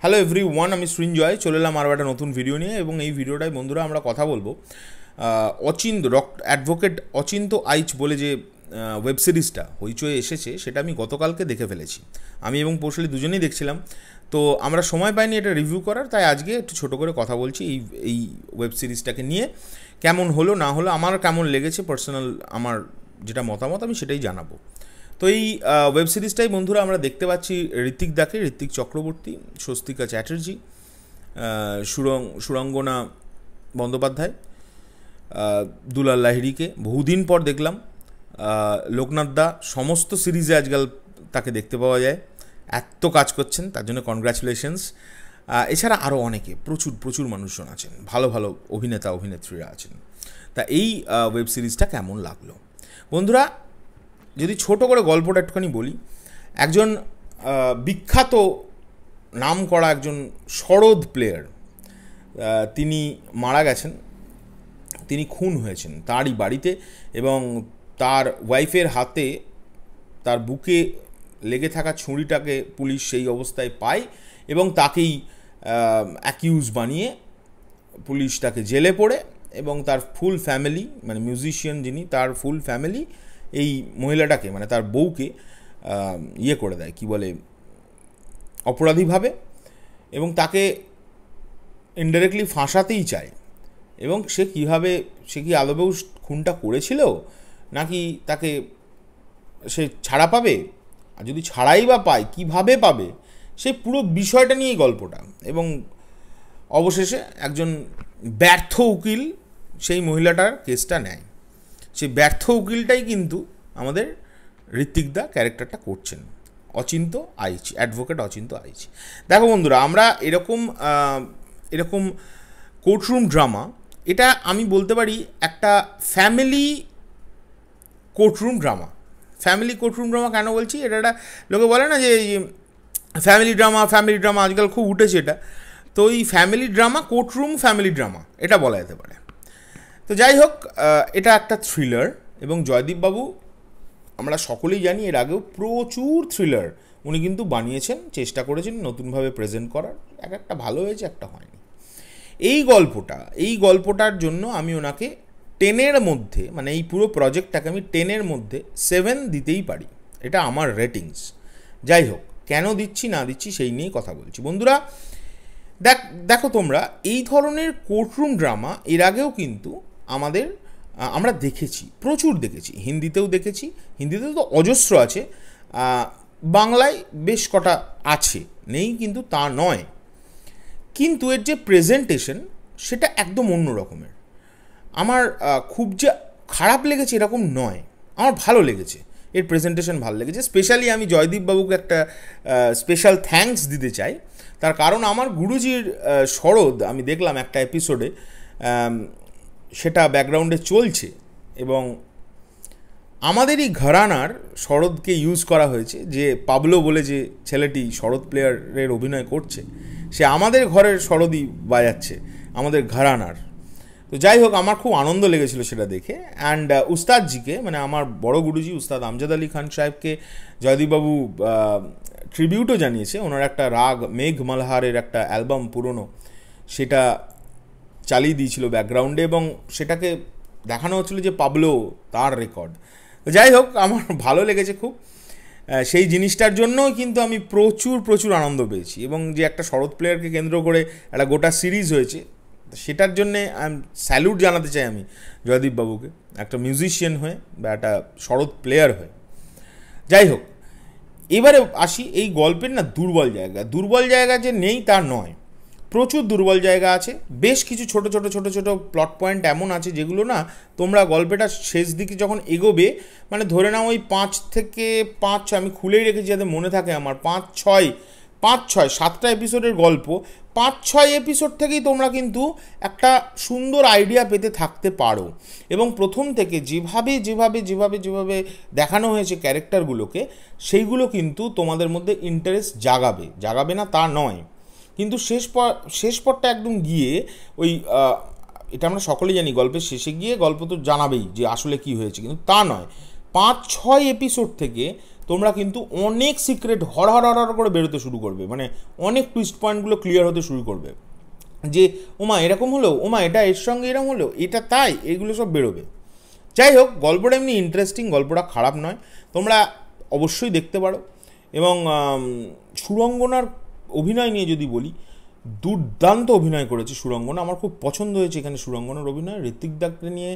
Hello everyone, আমি সৃঞ্জয় চলে এলাম আরও একটা নতুন ভিডিও নিয়ে। এবং এই ভিডিওটায় বন্ধুরা আমরা কথা বলবো অ্যাডভোকেট অচিন্ত আইচ বলে যে ওয়েব সিরিজটা হইচয়ে এসেছে, সেটা আমি গতকালকে দেখে ফেলেছি। আমি এবং পৌশালী দুজনেই দেখছিলাম, তো আমরা সময় পাইনি এটা রিভিউ করার, তাই আজকে একটু ছোটো করে কথা বলছি এই ওয়েব সিরিজটাকে নিয়ে। কেমন হলো না হলো, আমার কেমন লেগেছে পার্সোনাল, আমার যেটা মতামত আমি সেটাই জানাবো। তো এই ওয়েব সিরিজটাই বন্ধুরা আমরা দেখতে পাচ্ছি ঋত্বিক দাকে, ঋত্বিক চক্রবর্তী, স্বস্তিকা চ্যাটার্জি, সুরঙ্গনা বন্দ্যোপাধ্যায়, দুলাল লাহিড়িকে বহুদিন পর দেখলাম। লোকনাথ দা সমস্ত সিরিজে আজকাল তাকে দেখতে পাওয়া যায়, এত কাজ করছেন, তার জন্য কনগ্র্যাচুলেশনস। এছাড়া আরও অনেকে প্রচুর মানুষজন আছেন, ভালো ভালো অভিনেতা অভিনেত্রীরা আছেন। তা এই ওয়েব সিরিজটা কেমন লাগলো বন্ধুরা? যদি ছোট করে গল্পটা একটুখানি বলি, একজন বিখ্যাত নাম করা একজন সরোদ প্লেয়ার, তিনি মারা গেছেন, তিনি খুন হয়েছেন তারই বাড়িতে, এবং তার ওয়াইফের হাতে তার বুকে লেগে থাকা ছুরিটাকে পুলিশ সেই অবস্থায় পায় এবং তাকেই অ্যাকিউজ বানিয়ে পুলিশ তাকে জেলে পড়ে, এবং তার ফুল ফ্যামিলি, মানে মিউজিশিয়ান যিনি, তার ফুল ফ্যামিলি এই মহিলাটাকে, মানে তার বউকে ইয়ে করে দেয়, কি বলে, অপরাধী ভাবে, এবং তাকে ইনডাইরেক্টলি ফাঁসাতেই চায়। এবং সে কি আদবেও খুনটা করেছিল, নাকি তাকে সে ছাড়া পাবে, আর যদি ছাড়াই বা পায় কীভাবে পাবে, সেই পুরো বিষয়টা নিয়েই গল্পটা। এবং অবশেষে একজন ব্যর্থ উকিল সেই মহিলাটার কেসটা নেয়। সেই ব্যর্থ উকিলটাই কিন্তু আমাদের ঋত্বিক দা ক্যারেক্টারটা করছেন, অচিন্ত আইচ, অ্যাডভোকেট অচিন্ত আইচ। দেখো বন্ধুরা, আমরা এরকম কোর্টরুম ড্রামা, এটা আমি বলতে পারি একটা family courtroom drama. Family courtroom drama কেন বলছি, এটা একটা লোকে বলে না যে ফ্যামিলি ড্রামা আজকাল খুব উঠেছে এটা, তো এই family drama, courtroom family drama এটা বলা যেতে পারে। তো যাই হোক, এটা একটা থ্রিলার, এবং জয়দীপ বাবু আমরা সকলেই জানি এর আগেও প্রচুর থ্রিলার উনি কিন্তু বানিয়েছেন, চেষ্টা করেছেন নতুনভাবে প্রেজেন্ট করার, একটা ভালো হয়েছে, একটা হয়নি। এই গল্পটার জন্য আমি ওনাকে 10-এর মধ্যে, মানে এই পুরো প্রজেক্টটাকে আমি 10-এর মধ্যে 7 দিতেই পারি, এটা আমার রেটিংস। যাই হোক, কেন দিচ্ছি না দিচ্ছি সেই নিয়েই কথা বলছি বন্ধুরা। দেখো তোমরা, এই ধরনের কোর্টরুম ড্রামা এর আগেও কিন্তু আমরা দেখেছি, প্রচুর দেখেছি, হিন্দিতেও তো অজস্র আছে, বাংলায় বেশ কটা আছে, নেই কিন্তু তা নয়, কিন্তু এর যে প্রেজেন্টেশন সেটা একদম অন্য রকমের। আমার খুব যে খারাপ লেগেছে এরকম নয়, আমার ভালো লেগেছে, এর প্রেজেন্টেশন ভালো লেগেছে। স্পেশালি আমি জয়দীপ বাবুকে একটা স্পেশাল থ্যাঙ্কস দিতে চাই, তার কারণ আমার গুরুজির সরোদ আমি দেখলাম একটা এপিসোডে, সেটা ব্যাকগ্রাউন্ডে চলছে, এবং আমাদেরই ঘরানার শরৎকে ইউজ করা হয়েছে, যে পাবলো বলে যে ছেলেটি শরৎ প্লেয়ারের অভিনয় করছে, সে আমাদের ঘরের শরৎই বাজাচ্ছে, আমাদের ঘরানার। তো যাই হোক, আমার খুব আনন্দ লেগেছিল সেটা দেখে। অ্যান্ড উস্তাদজিকে, মানে আমার বড় গুরুজি উস্তাদ আমজাদ আলী খান সাহেবকে জয়দীপবাবু ট্রিবিউটও জানিয়েছে। ওনার একটা রাগ মেঘ মালহারের একটা অ্যালবাম পুরনো, সেটা চালিয়ে দিয়েছিল ব্যাকগ্রাউন্ডে, এবং সেটাকে দেখানো হচ্ছিল যে পাবলো তার রেকর্ড। তো যাই হোক, আমার ভালো লেগেছে খুব, সেই জিনিসটার জন্যই কিন্তু আমি প্রচুর আনন্দ পেয়েছি। এবং যে একটা শরৎ প্লেয়ারকে কেন্দ্র করে একটা গোটা সিরিজ হয়েছে, সেটার জন্যে স্যালুট জানাতে চাই আমি জয়দীপ বাবুকে, একটা মিউজিশিয়ান হয়ে বা একটা শরৎ প্লেয়ার হয়ে। যাই হোক, এবারে আসি এই গল্পের না দুর্বল জায়গা যে নেই তা নয়, প্রচুর দুর্বল জায়গা আছে। বেশ কিছু ছোট ছোট প্লট পয়েন্ট এমন আছে যেগুলো না তোমরা গল্পটা শেষ দিকে যখন এগোবে, মানে ধরে নাও ওই 5 থেকে 5, আমি খুলেই রেখেছি যাতে মনে থাকে আমার, 5-6-7টা এপিসোডের গল্প, 5-6 এপিসোড থেকেই তোমরা কিন্তু একটা সুন্দর আইডিয়া পেতে থাকতে পারো। এবং প্রথম থেকে যেভাবে দেখানো হয়েছে ক্যারেক্টারগুলোকে, সেইগুলো কিন্তু তোমাদের মধ্যে ইন্টারেস্ট জাগাবে না তা নয়, কিন্তু শেষ পরটা একদম গিয়ে ওই এটা আমরা সকলেই জানি, গল্পের শেষে গিয়ে গল্প তো জানাবেই যে আসলে কি হয়েছে, কিন্তু তা নয়। 5-6 এপিসোড থেকে তোমরা কিন্তু অনেক সিক্রেট হর হর হর করে বেরোতে শুরু করবে, মানে অনেক টুইস্ট পয়েন্টগুলো ক্লিয়ার হতে শুরু করবে, যে ওমা এরকম হলো, ওমা এটা এর সঙ্গে এরকম হলো, এটা তাই, এগুলো সব বেরোবে। যাই হোক, গল্পটা এমনি ইন্টারেস্টিং, গল্পটা খারাপ নয়, তোমরা অবশ্যই দেখতে পারো। এবং সুরঙ্গনার অভিনয় নিয়ে যদি বলি, দুর্দান্ত অভিনয় করেছে সুরঙ্গনা, আমার খুব পছন্দ হয়েছে এখানে সুরঙ্গনার অভিনয়। ঋত্বিক দাকে নিয়ে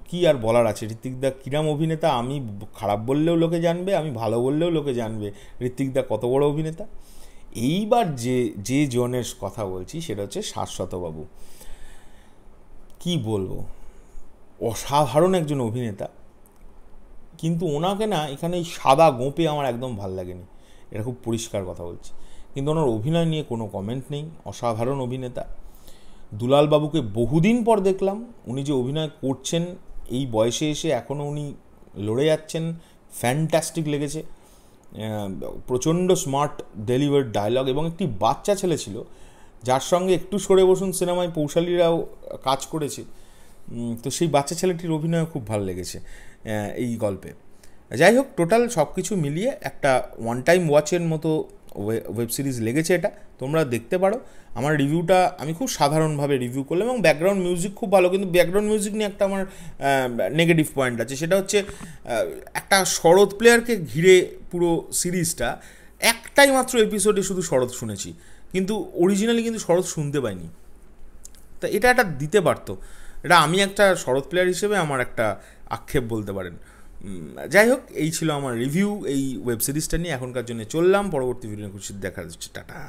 কি আর বলার আছে, ঋত্বিক দা কিরাম অভিনেতা, আমি খারাপ বললেও লোকে জানবে, আমি ভালো বললেও লোকে জানবে ঋত্বিক দা কত বড় অভিনেতা। এইবার যে জনের কথা বলছি সেটা হচ্ছে শাশ্বতবাবু। কি বলবো, অসাধারণ একজন অভিনেতা, কিন্তু ওনাকে না এখানে এই সাদা গোঁপে আমার একদম ভাল লাগেনি, এটা খুব পরিষ্কার কথা বলছি। কিন্তু ওনার অভিনয় নিয়ে কোনো কমেন্ট নেই, অসাধারণ অভিনেতা। দুলালবাবুকে বহুদিন পর দেখলাম, উনি যে অভিনয় করছেন এই বয়সে এসে এখনও উনি লড়ে যাচ্ছেন, ফ্যান্টাস্টিক লেগেছে। প্রচণ্ড স্মার্ট ডেলিভার্ড ডায়লগ, এবং একটি বাচ্চা ছেলে ছিল যার সঙ্গে একটু সরে বসুন সিনেমায় পৌশালীরাও কাজ করেছে, তো সেই বাচ্চা ছেলেটির অভিনয় খুব ভালো লেগেছে এই গল্পে। যাই হোক, টোটাল সব কিছু মিলিয়ে একটা ওয়ান টাইম ওয়াচের মতো ওয়েব সিরিজ লেগেছে এটা, তোমরা দেখতে পারো। আমার রিভিউটা আমি খুব সাধারণভাবে রিভিউ করলাম, এবং ব্যাকগ্রাউন্ড মিউজিক খুব ভালো, কিন্তু ব্যাকগ্রাউন্ড মিউজিক নিয়ে একটা আমার নেগেটিভ পয়েন্ট আছে, সেটা হচ্ছে একটা শরৎ প্লেয়ারকে ঘিরে পুরো সিরিজটা, একটাই মাত্র এপিসোডে শুধু শরৎ শুনেছি, কিন্তু অরিজিনালি কিন্তু শরৎ শুনতে পাইনি। তা এটা একটা দিতে পারতো, এটা আমি একটা শরৎ প্লেয়ার হিসেবে আমার একটা আক্ষেপ বলতে পারেন। যাই হোক, এই ছিল আমার রিভিউ এই ওয়েব সিরিজটা নিয়ে। এখনকার জন্য চললাম, পরবর্তী ভিডিও খুশি দেখা যাচ্ছে, টাটা।